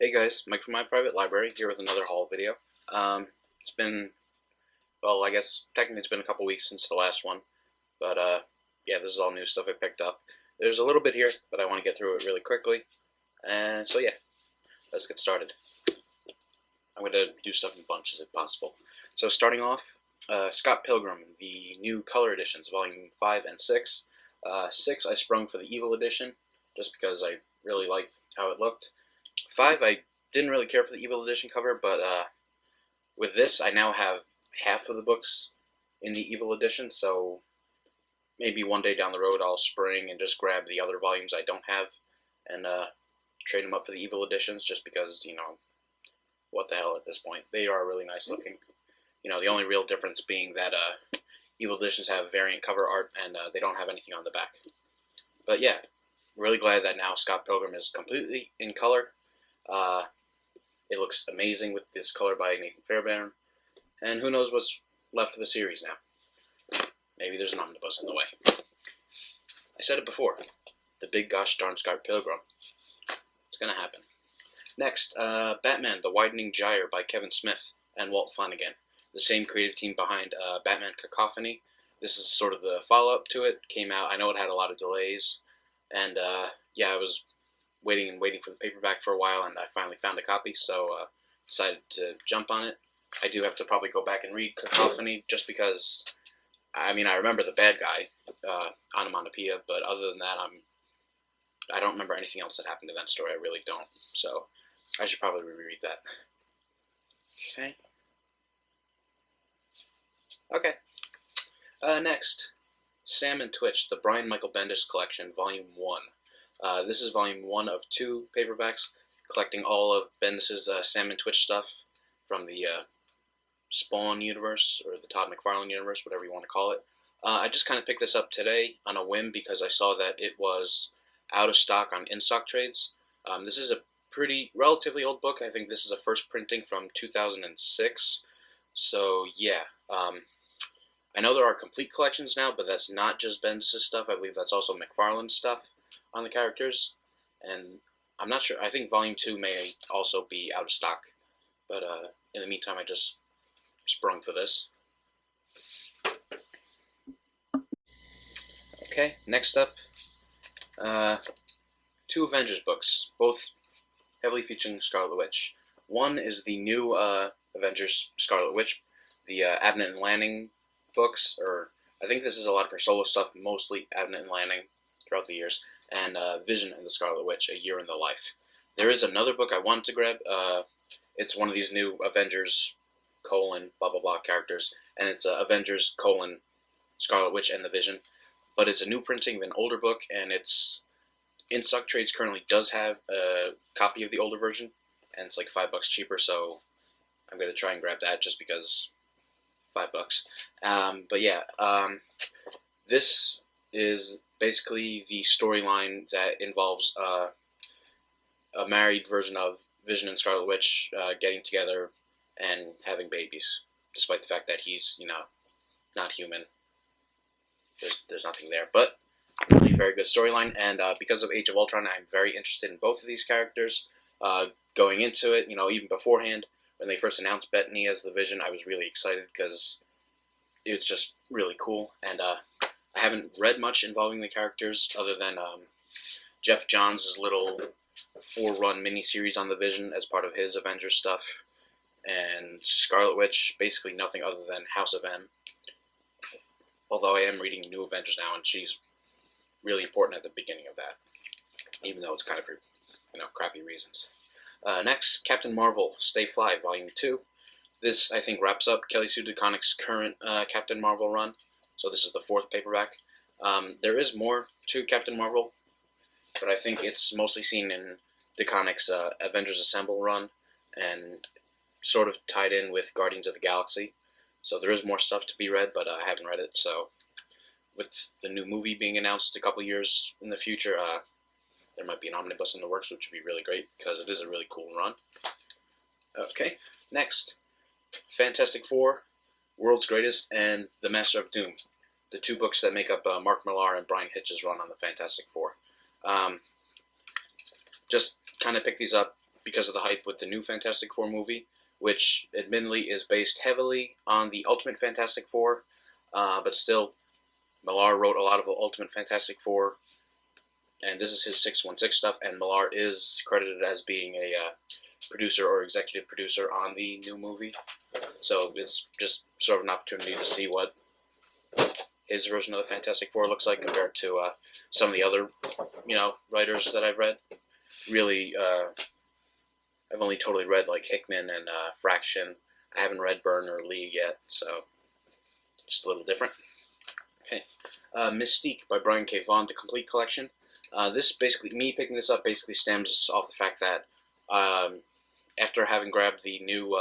Hey guys, Mike from My Private Library here with another haul video. It's been, well, I guess technically it's been a couple weeks since the last one, but yeah, this is all new stuff I picked up. There's a little bit here, but I want to get through it really quickly, and so yeah, let's get started. I'm going to do stuff in bunches if possible. So starting off, Scott Pilgrim, the new color editions, volume 5 and 6. 6 I sprung for the Evil edition, just because I really liked how it looked. 5, I didn't really care for the Evil edition cover, but with this, I now have half of the books in the Evil edition, so maybe one day down the road I'll spring and just grab the other volumes I don't have and trade them up for the Evil editions, just because, you know, what the hell at this point. They are really nice looking. You know, the only real difference being that Evil editions have variant cover art and they don't have anything on the back. But yeah, really glad that now Scott Pilgrim is completely in color. It looks amazing with this color by Nathan Fairbairn, and who knows what's left for the series now. Maybe there's an omnibus in the way. I said it before, the big gosh darn Scott Pilgrim. It's gonna happen. Next, Batman, The Widening Gyre by Kevin Smith and Walt Flanagan, the same creative team behind Batman Cacophony. This is sort of the follow-up to it. Came out, I know it had a lot of delays, and yeah, I was waiting for the paperback for a while, and I finally found a copy, so decided to jump on it. I do have to probably go back and read Cacophony, just because, I mean, I remember the bad guy, Onomatopoeia, but other than that, I don't remember anything else that happened in that story. I really don't, so I should probably reread that. Okay. Next, Sam and Twitch, the Brian Michael Bendis Collection, Volume 1. This is volume 1 of 2 paperbacks, collecting all of Bendis' Sam and Twitch stuff from the Spawn universe, or the Todd McFarlane universe, whatever you want to call it. I just kind of picked this up today on a whim because I saw that it was out of stock on in-stock trades. This is a relatively old book. I think this is a first printing from 2006. So yeah, I know there are complete collections now, but that's not just Bendis' stuff. I believe that's also McFarlane's stuff on the characters, and I'm not sure. I think Volume 2 may also be out of stock, but in the meantime, I just sprung for this. Okay, next up, 2 Avengers books, both heavily featuring Scarlet Witch. One is the new Avengers Scarlet Witch, the Abnett and Lanning books, or I think this is a lot of her solo stuff, mostly Abnett and Lanning throughout the years, and Vision and the Scarlet Witch, A Year in the Life. There is another book I wanted to grab. It's one of these new Avengers, blah blah blah characters, and it's Avengers, Scarlet Witch and the Vision. But it's a new printing of an older book, and it's in stock trades currently does have a copy of the older version, and it's like $5 cheaper, so I'm going to try and grab that just because $5. But yeah, this is basically the storyline that involves a married version of Vision and Scarlet Witch getting together and having babies, despite the fact that he's, you know, not human. There's nothing there, but really very good storyline, and because of Age of Ultron, I'm very interested in both of these characters. Going into it, you know, even beforehand, when they first announced Bettany as the Vision, I was really excited because it's just really cool, and I haven't read much involving the characters other than Jeff Johns' little 4-run miniseries on the Vision as part of his Avengers stuff, and Scarlet Witch, basically nothing other than House of M. Although I am reading New Avengers now, and she's really important at the beginning of that, even though it's kind of for, you know, crappy reasons. Next, Captain Marvel, Stay Fly, Volume 2. This, I think, wraps up Kelly Sue DeConnick's current Captain Marvel run, so this is the 4th paperback. There is more to Captain Marvel, but I think it's mostly seen in DeConnick's Avengers Assemble run, and sort of tied in with Guardians of the Galaxy. So there is more stuff to be read, but I haven't read it, so with the new movie being announced a couple years in the future, there might be an omnibus in the works, which would be really great, because it is a really cool run. Okay, next, Fantastic Four, World's Greatest, and The Master of Doom, the 2 books that make up Mark Millar and Brian Hitch's run on the Fantastic Four. Just kind of picked these up because of the hype with the new Fantastic Four movie, which admittedly is based heavily on the Ultimate Fantastic Four, but still, Millar wrote a lot of the Ultimate Fantastic Four, and this is his 616 stuff, and Millar is credited as being a producer or executive producer on the new movie. So it's just sort of an opportunity to see what his version of the Fantastic Four looks like compared to some of the other, writers that I've read. Really, I've only totally read like Hickman and Fraction. I haven't read Byrne or Lee yet, so just a little different. Okay, Mystique by Brian K. Vaughan, the complete collection. This basically, me picking this up basically stems off the fact that after having grabbed the new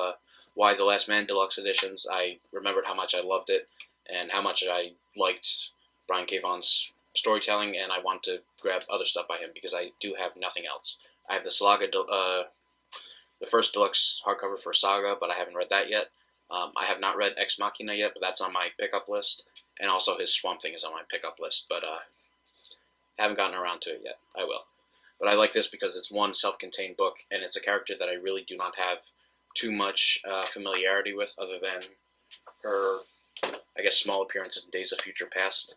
Y the Last Man Deluxe editions, I remembered how much I loved it and how much I liked Brian K. Vaughan's storytelling, and I want to grab other stuff by him because I do have nothing else. I have the Saga, the first deluxe hardcover for Saga, but I haven't read that yet. I have not read Ex Machina yet, but that's on my pickup list, and also his Swamp Thing is on my pickup list, but haven't gotten around to it yet. I will. But I like this because it's one self-contained book, and it's a character that I really do not have too much familiarity with, other than her, I guess, small appearance in Days of Future Past.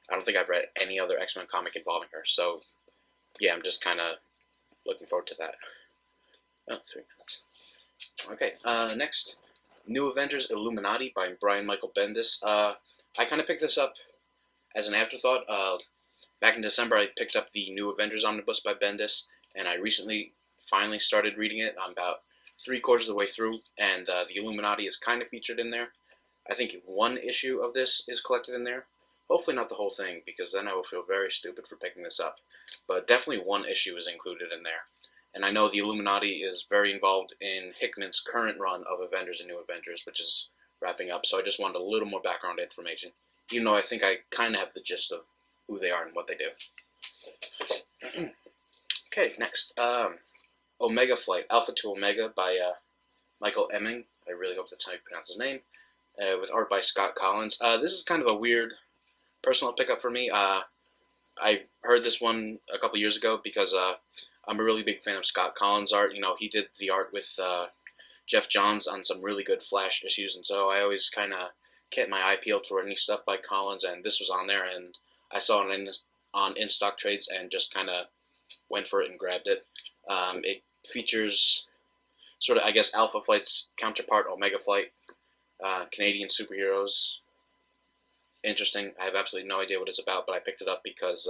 I don't think I've read any other X-Men comic involving her, so yeah, I'm just kind of looking forward to that. Oh, 3 minutes. Okay, next, New Avengers Illuminati by Brian Michael Bendis. I kind of picked this up as an afterthought. Back in December, I picked up the New Avengers Omnibus by Bendis, and I recently finally started reading it. I'm about 3/4 of the way through, and the Illuminati is kind of featured in there. I think one issue of this is collected in there. Hopefully not the whole thing, because then I will feel very stupid for picking this up. But definitely one issue is included in there. And I know the Illuminati is very involved in Hickman's current run of Avengers and New Avengers, which is wrapping up, so I just wanted a little more background information, even though I think I kind of have the gist of who they are and what they do. Okay, next. Omega Flight, Alpha to Omega by Michael Emming. I really hope that's how you pronounce his name. With art by Scott Collins. This is kind of a weird personal pickup for me. I heard this one a couple years ago because I'm a really big fan of Scott Collins' art. He did the art with Jeff Johns on some really good Flash issues, and so I always kind of kept my eye peeled for any stuff by Collins, and this was on there, and I saw it on in-stock trades and just kind of went for it and grabbed it. It features sort of, I guess, Alpha Flight's counterpart, Omega Flight, Canadian superheroes. Interesting. I have absolutely no idea what it's about, but I picked it up because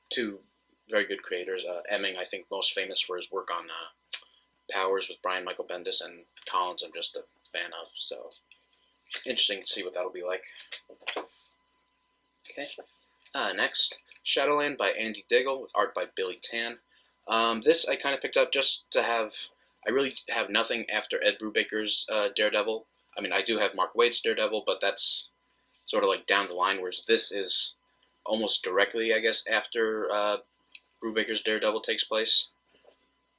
two very good creators. Emming, I think, most famous for his work on Powers with Brian Michael Bendis, and Collins I'm just a fan of, so interesting to see what that'll be like. Okay. Next, Shadowland by Andy Diggle with art by Billy Tan. This I kind of picked up just to have. I really have nothing after Ed Brubaker's Daredevil. I mean, I do have Mark Waid's Daredevil, but that's sort of like down the line, whereas this is almost directly, I guess, after Brubaker's Daredevil takes place.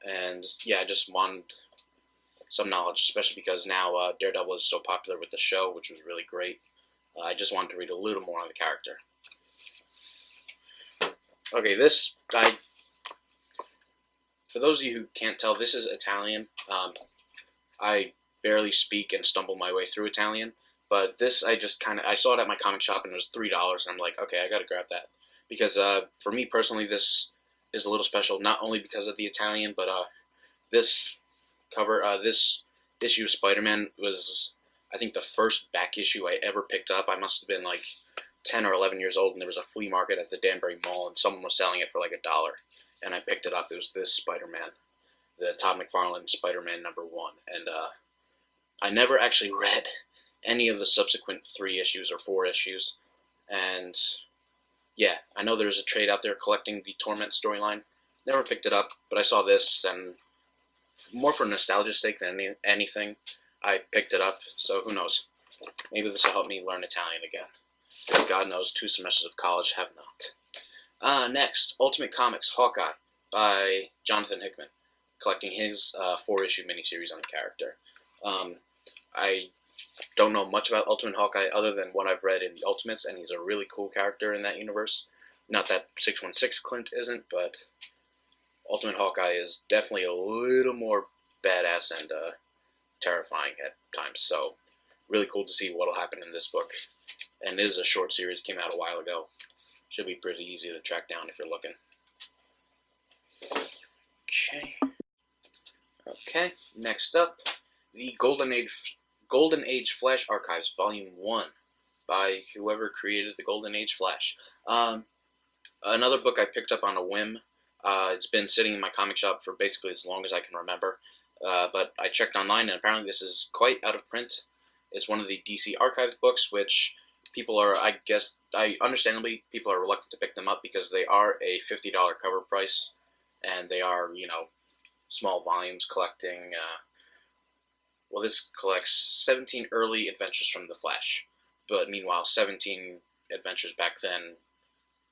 And yeah, I just wanted some knowledge, especially because now Daredevil is so popular with the show, which was really great. I just wanted to read a little more on the character. Okay, this, for those of you who can't tell, this is Italian. I barely speak and stumble my way through Italian, but this I saw it at my comic shop and it was $3, and I'm like, okay, I gotta grab that. Because for me personally, this is a little special, not only because of the Italian, but this cover, this issue of Spider-Man was, I think, the first back issue I ever picked up. I must have been like 10 or 11 years old, and there was a flea market at the Danbury Mall, and someone was selling it for like $1, and I picked it up. It was this Spider-Man, the Todd McFarlane Spider-Man #1, and I never actually read any of the subsequent 3 issues or 4 issues, and yeah, I know there's a trade out there collecting the Torment storyline. Never picked it up, but I saw this, and more for nostalgia's sake than anything, I picked it up, so who knows. Maybe this will help me learn Italian again. Because God knows 2 semesters of college have not. Next, Ultimate Comics Hawkeye by Jonathan Hickman, collecting his 4-issue miniseries on the character. I don't know much about Ultimate Hawkeye other than what I've read in the Ultimates, and he's a really cool character in that universe. Not that 616 Clint isn't, but Ultimate Hawkeye is definitely a little more badass and terrifying at times. So, really cool to see what will happen in this book. And it is a short series, came out a while ago. Should be pretty easy to track down if you're looking. Okay, next up, the Golden Age Flash Archives, Volume 1, by whoever created the Golden Age Flash. Another book I picked up on a whim. It's been sitting in my comic shop for basically as long as I can remember. But I checked online, and apparently this is quite out of print. It's one of the DC Archive books, which people are, understandably, people are reluctant to pick them up because they are a $50 cover price, and they are, small volumes collecting, well, this collects 17 early adventures from the Flash, but meanwhile, 17 adventures back then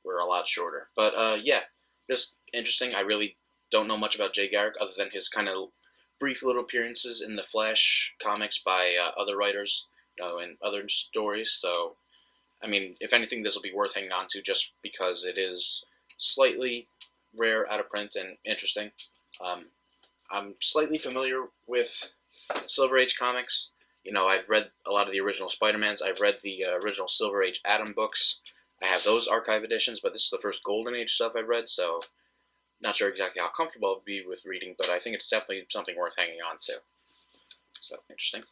were a lot shorter. But, yeah, just interesting. I really don't know much about Jay Garrick other than his kind of brief little appearances in the Flash comics by other writers, in other stories. So, I mean, if anything, this will be worth hanging on to just because it is slightly rare, out of print, and interesting. I'm slightly familiar with Silver Age comics. I've read a lot of the original Spider-Mans. I've read the original Silver Age Atom books. I have those archive editions, but this is the first Golden Age stuff I've read, so not sure exactly how comfortable I'll be with reading, but I think it's definitely something worth hanging on to. So, interesting.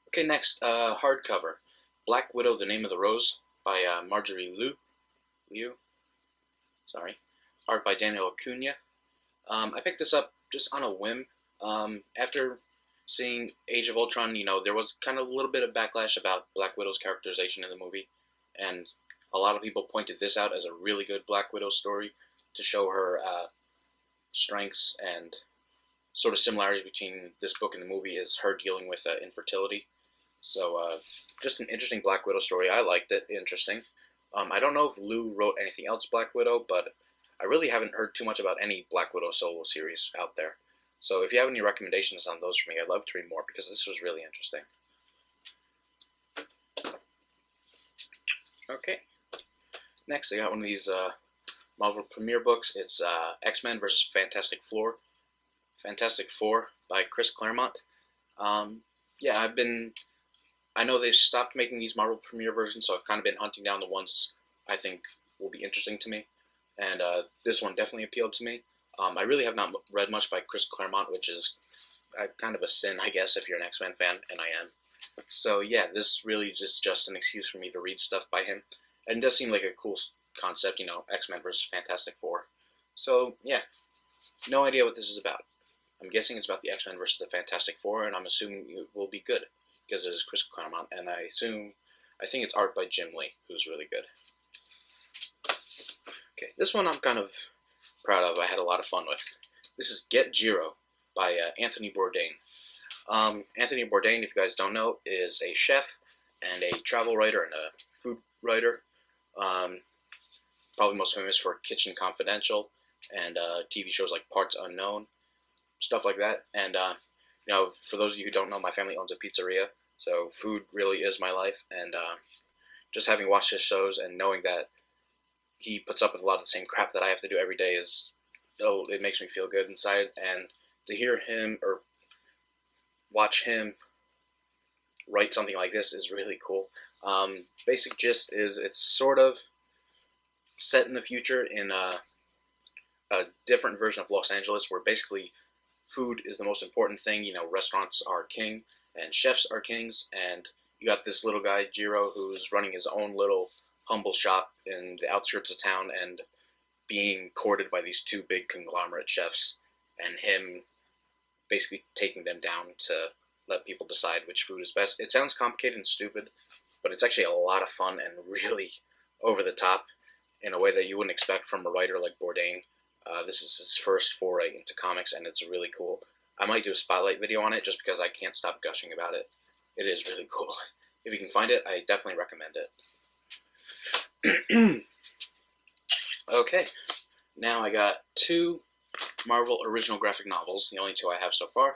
Okay, next, hardcover. Black Widow, The Name of the Rose, by Marjorie Liu. Sorry. Art by Daniel Acuna. I picked this up just on a whim. After seeing Age of Ultron, there was kind of a little bit of backlash about Black Widow's characterization in the movie, and a lot of people pointed this out as a really good Black Widow story to show her strengths, and sort of similarities between this book and the movie is her dealing with infertility. So, just an interesting Black Widow story. I liked it. Interesting. I don't know if Lou wrote anything else Black Widow, but I really haven't heard too much about any Black Widow solo series out there. So if you have any recommendations on those for me, I'd love to read more because this was really interesting. Okay. Next, I got one of these Marvel Premiere books. It's X-Men vs. Fantastic Four by Chris Claremont. Yeah, I know they've stopped making these Marvel Premiere versions, so I've kind of been hunting down the ones I think will be interesting to me. And this one definitely appealed to me. I really have not read much by Chris Claremont, which is kind of a sin, I guess, if you're an X-Men fan, and I am. So yeah, this really is just an excuse for me to read stuff by him. And it does seem like a cool concept, X-Men versus Fantastic Four. So yeah, no idea what this is about. I'm guessing it's about the X-Men versus the Fantastic Four, and I'm assuming it will be good, because it is Chris Claremont, and I think it's art by Jim Lee, who's really good. Okay, this one I'm kind of proud of. I had a lot of fun with. This is Get Jiro by Anthony Bourdain. Anthony Bourdain, if you guys don't know, is a chef and a travel writer and a food writer. Probably most famous for Kitchen Confidential and TV shows like Parts Unknown, stuff like that. And for those of you who don't know, my family owns a pizzeria, so food really is my life. And just having watched his shows and knowing that he puts up with a lot of the same crap that I have to do every day it makes me feel good inside. And to hear him or watch him write something like this is really cool. Basic gist is it's sort of set in the future in a different version of Los Angeles, where basically food is the most important thing. Restaurants are king and chefs are kings, and you got this little guy, Jiro, who's running his own little humble shop in the outskirts of town and being courted by these two big conglomerate chefs, and him basically taking them down to let people decide which food is best. It sounds complicated and stupid, but it's actually a lot of fun and really over the top in a way that you wouldn't expect from a writer like Bourdain. This is his first foray into comics, and it's really cool. I might do a spotlight video on it just because I can't stop gushing about it. It is really cool. If you can find it, I definitely recommend it. Okay, now I got two Marvel original graphic novels, the only two I have so far.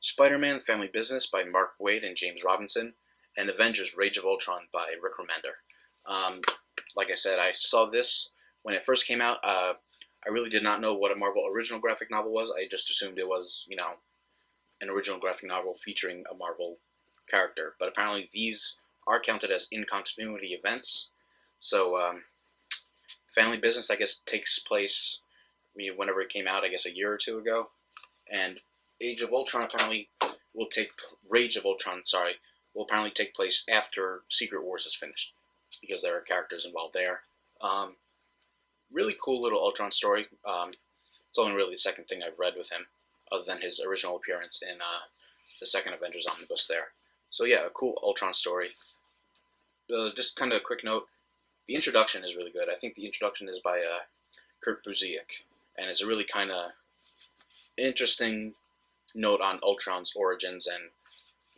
Spider-Man Family Business by Mark Waid and James Robinson, and Avengers Rage of Ultron by Rick Remender. Like I said, I saw this when it first came out. I really did not know what a Marvel original graphic novel was. I just assumed it was, you know, an original graphic novel featuring a Marvel character. But apparently these are counted as in-continuity events. So Family Business, I guess, takes place, I mean, whenever it came out, I guess a year or two ago. And Age of Ultron apparently will take, Rage of Ultron, sorry, will apparently take place after Secret Wars is finished, because there are characters involved there. Really cool little Ultron story. It's only really the second thing I've read with him, other than his original appearance in the second Avengers Omnibus there. So yeah, a cool Ultron story. Just kind of a quick note, the introduction is really good. I think the introduction is by Kurt Busiek, and it's a really kind of interesting note on Ultron's origins and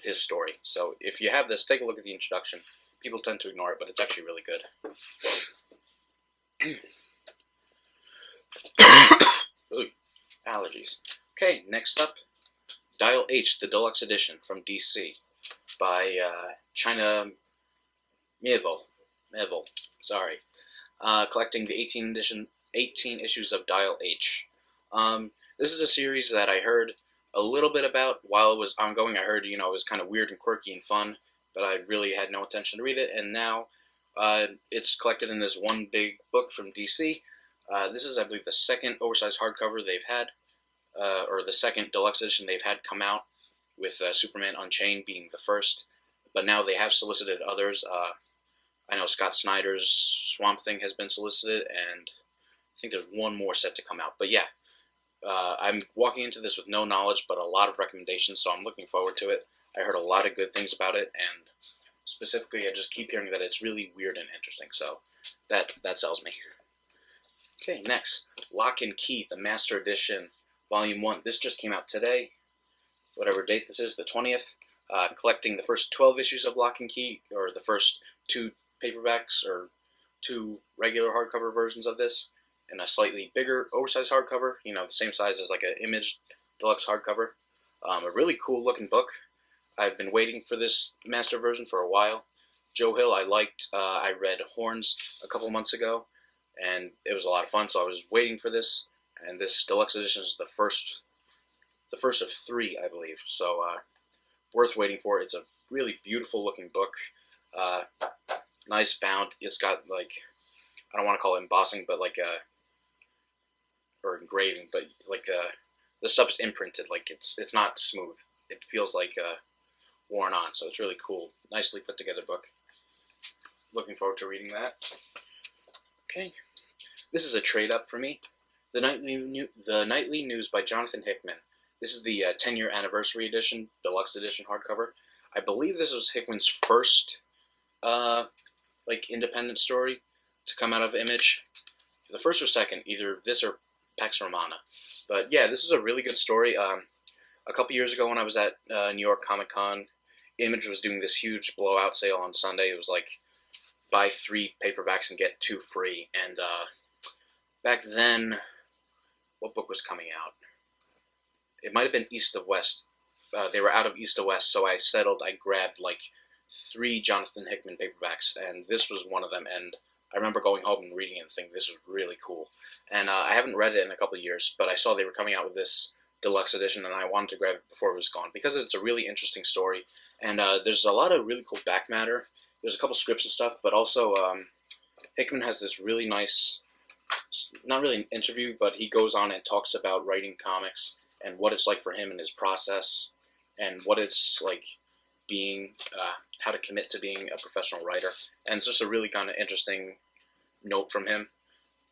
his story. So if you have this, take a look at the introduction. People tend to ignore it, but it's actually really good. Ooh, allergies. Okay, next up, Dial H, the Deluxe Edition from DC by China Miéville. Sorry. Collecting the 18 issues of Dial H. This is a series that I heard a little bit about while it was ongoing. I heard, you know, it was kind of weird and quirky and fun, but I really had no intention to read it, and now it's collected in this one big book from DC. This is, I believe, the second oversized hardcover they've had, or the second deluxe edition they've had come out, with Superman Unchained being the first. But now they have solicited others. I know Scott Snyder's Swamp Thing has been solicited, and I think there's one more set to come out. But yeah, I'm walking into this with no knowledge, but a lot of recommendations, so I'm looking forward to it. I heard a lot of good things about it, and specifically, I just keep hearing that it's really weird and interesting, so that sells me. Okay, next, Lock and Key, the Master Edition, Volume 1. This just came out today, whatever date this is, the 20th. Collecting the first 12 issues of Lock and Key, or the first 2 paperbacks, or 2 regular hardcover versions of this, and a slightly bigger, oversized hardcover, you know, the same size as like an Image deluxe hardcover. A really cool looking book. I've been waiting for this master version for a while. Joe Hill I liked. I read Horns a couple months ago, and it was a lot of fun, so I was waiting for this, and this deluxe edition is the first of 3, I believe, so worth waiting for. It's a really beautiful looking book. Nice bound. It's got, like, I don't want to call it embossing, but like or engraving, but like the stuff is imprinted. Like it's not smooth. It feels like worn on, so it's really cool. Nicely put together book. Looking forward to reading that. Okay, this is a trade up for me. The Nightly News by Jonathan Hickman. This is the 10-year anniversary edition, deluxe edition hardcover. I believe this was Hickman's first like independent story to come out of Image. The first or second, either this or Pax Romana. But yeah, this is a really good story. A couple years ago when I was at New York Comic Con, Image was doing this huge blowout sale on Sunday. It was like, buy 3 paperbacks and get 2 free. And back then, what book was coming out? It might have been East of West. They were out of East of West, so I grabbed like 3 Jonathan Hickman paperbacks, and this was one of them. And I remember going home and reading it and thinking this was really cool. And I haven't read it in a couple of years, but I saw they were coming out with this deluxe edition, and I wanted to grab it before it was gone because it's a really interesting story. And there's a lot of really cool back matter. There's a couple scripts and stuff, but also Hickman has this really nice, not really an interview, but he goes on and talks about writing comics and what it's like for him and his process, and what it's like being, how to commit to being a professional writer. And it's just a really kind of interesting note from him.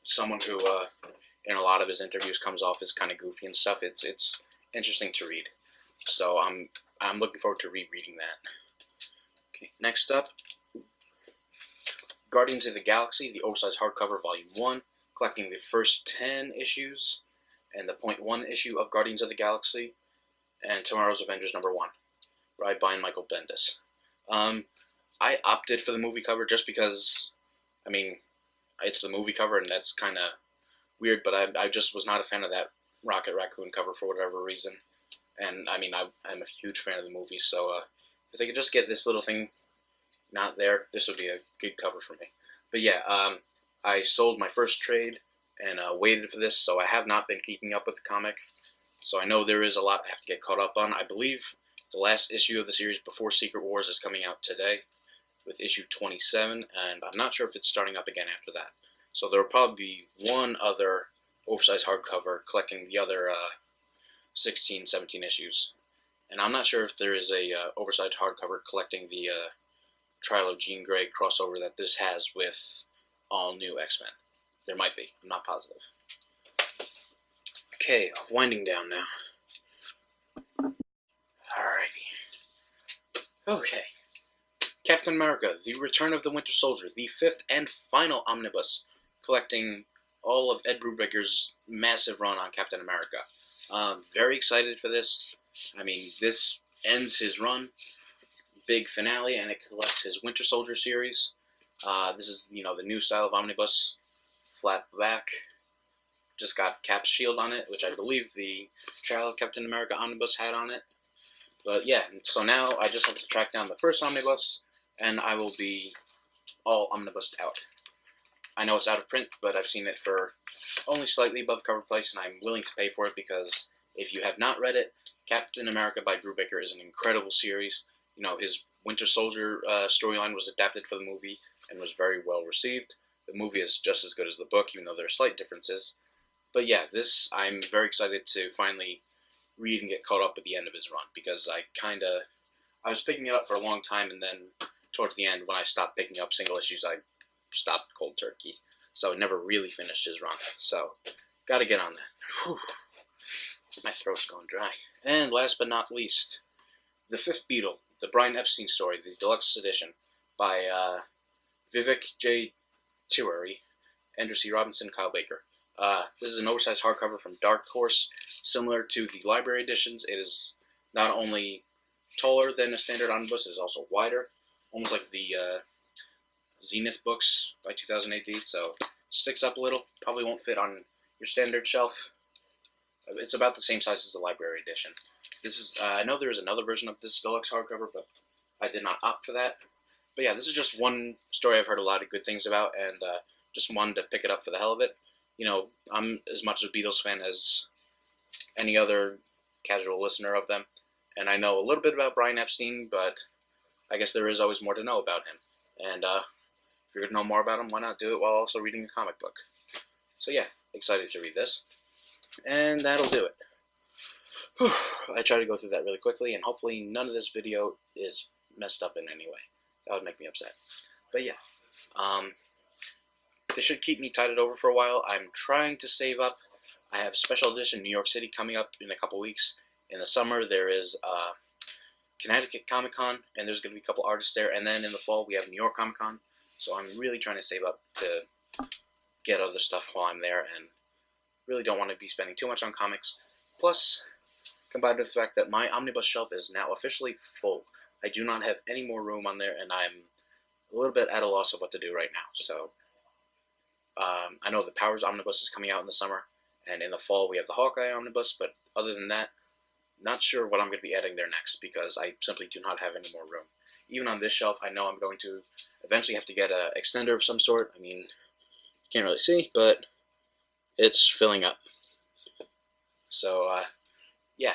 Someone who, in a lot of his interviews, comes off as kind of goofy and stuff. It's interesting to read. So I'm looking forward to rereading that. Okay, next up, Guardians of the Galaxy, the oversized hardcover, Volume 1, collecting the first 10 issues and the .1 issue of Guardians of the Galaxy, and tomorrow's Avengers #1, by Michael Bendis. I opted for the movie cover just because, I mean, it's the movie cover, and that's kind of weird, but I just was not a fan of that Rocket Raccoon cover for whatever reason. And, I mean, I'm a huge fan of the movie, so if they could just get this little thing not there, this would be a good cover for me. But yeah, I sold my first trade, and waited for this, so I have not been keeping up with the comic. So I know there is a lot I have to get caught up on. I believe the last issue of the series before Secret Wars is coming out today with issue 27, and I'm not sure if it's starting up again after that. So there will probably be one other oversized hardcover collecting the other 16, 17 issues. And I'm not sure if there is a oversized hardcover collecting the Trilo Jean Grey crossover that this has with all new X-Men. There might be. I'm not positive. Okay, winding down now. Alrighty. Okay. Captain America, The Return of the Winter Soldier, the 5th and final omnibus, collecting all of Ed Brubaker's massive run on Captain America. Very excited for this. I mean, this ends his run, big finale, and it collects his Winter Soldier series. This is, the new style of omnibus, flat back. Just got Cap's shield on it, which I believe the Trial of Captain America omnibus had on it. But yeah, so now I just have to track down the first omnibus, and I will be all omnibused out. I know it's out of print, but I've seen it for only slightly above cover price, and I'm willing to pay for it because if you have not read it, Captain America by Brubaker is an incredible series. His Winter Soldier storyline was adapted for the movie and was very well received. The movie is just as good as the book, even though there are slight differences. But yeah, I'm very excited to finally read and get caught up at the end of his run, because I was picking it up for a long time, and then towards the end, when I stopped picking up single issues, I stopped cold turkey. So I never really finished his run. So, gotta get on that. Whew. My throat's going dry. And last but not least, The Fifth Beatle, the Brian Epstein story, the deluxe edition, by Vivek J. Tiwari, Andrew C. Robinson, Kyle Baker. This is an oversized hardcover from Dark Horse. Similar to the library editions, it is not only taller than a standard omnibus, it is also wider, almost like the Zenith books by 2000 AD, so sticks up a little, probably won't fit on your standard shelf. It's about the same size as the library edition. This is, I know there is another version of this deluxe hardcover, but I did not opt for that. But yeah, this is just one story I've heard a lot of good things about, and just wanted to pick it up for the hell of it. I'm as much a Beatles fan as any other casual listener of them, and I know a little bit about Brian Epstein, but I guess there is always more to know about him. And if you're going to know more about him, why not do it while also reading a comic book? So yeah, excited to read this. And that'll do it. Whew. I tried to go through that really quickly, and hopefully none of this video is messed up in any way. That would make me upset. But yeah, this should keep me tided over for a while. I'm trying to save up. I have Special Edition New York City coming up in a couple weeks. In the summer, there is Connecticut Comic Con, and there's going to be a couple artists there. And then in the fall, we have New York Comic Con. So I'm really trying to save up to get other stuff while I'm there, and really don't want to be spending too much on comics. Plus, combined with the fact that my omnibus shelf is now officially full. I do not have any more room on there, and I'm a little bit at a loss of what to do right now. So I know the Powers omnibus is coming out in the summer, and in the fall we have the Hawkeye omnibus, but other than that, not sure what I'm going to be adding there next, because I simply do not have any more room. Even on this shelf, I know I'm going to eventually have to get an extender of some sort. I mean, you can't really see, but it's filling up. So, yeah,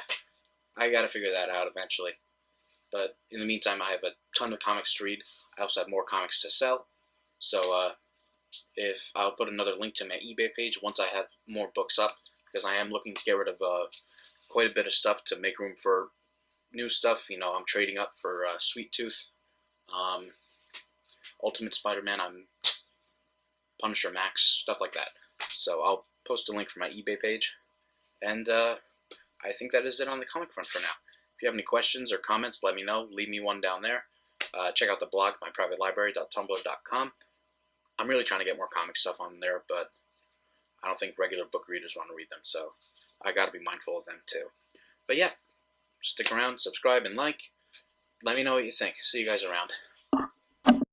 I got to figure that out eventually. But in the meantime, I have a ton of comics to read. I also have more comics to sell. So, if I'll put another link to my eBay page once I have more books up, because I am looking to get rid of quite a bit of stuff to make room for new stuff. I'm trading up for Sweet Tooth, Ultimate Spider-Man, Punisher Max, stuff like that. So I'll post a link for my eBay page. And I think that is it on the comic front for now. If you have any questions or comments, let me know. Leave me one down there. Check out the blog, myprivatelibrary.tumblr.com. I'm really trying to get more comic stuff on there, but I don't think regular book readers want to read them, so I got to be mindful of them too. But yeah, stick around, subscribe, and like. Let me know what you think. See you guys around.